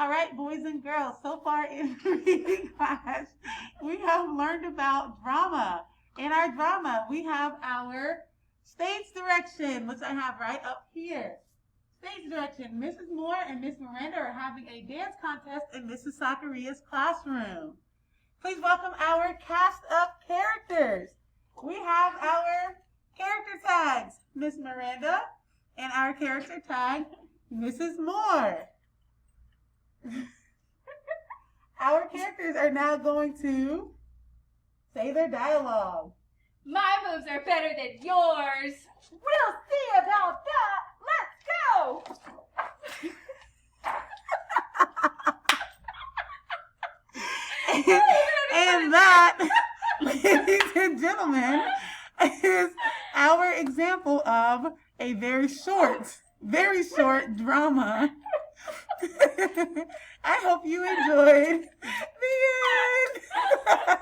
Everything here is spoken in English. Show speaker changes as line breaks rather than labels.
All right, boys and girls, so far in reading class, we have learned about drama. In our drama, we have our stage direction, which I have right up here. Stage direction. Mrs. Moore and Miss Miranda are having a dance contest in Mrs. Sakaria's classroom. Please welcome our cast of characters. We have our character tags, Miss Miranda, and our character tag, Mrs. Moore. Our characters are now going to say their dialogue.
My moves are better than yours.
We'll see about that. Let's go.
And that, ladies and gentlemen, is our example of a very short drama. I hope you enjoyed the end.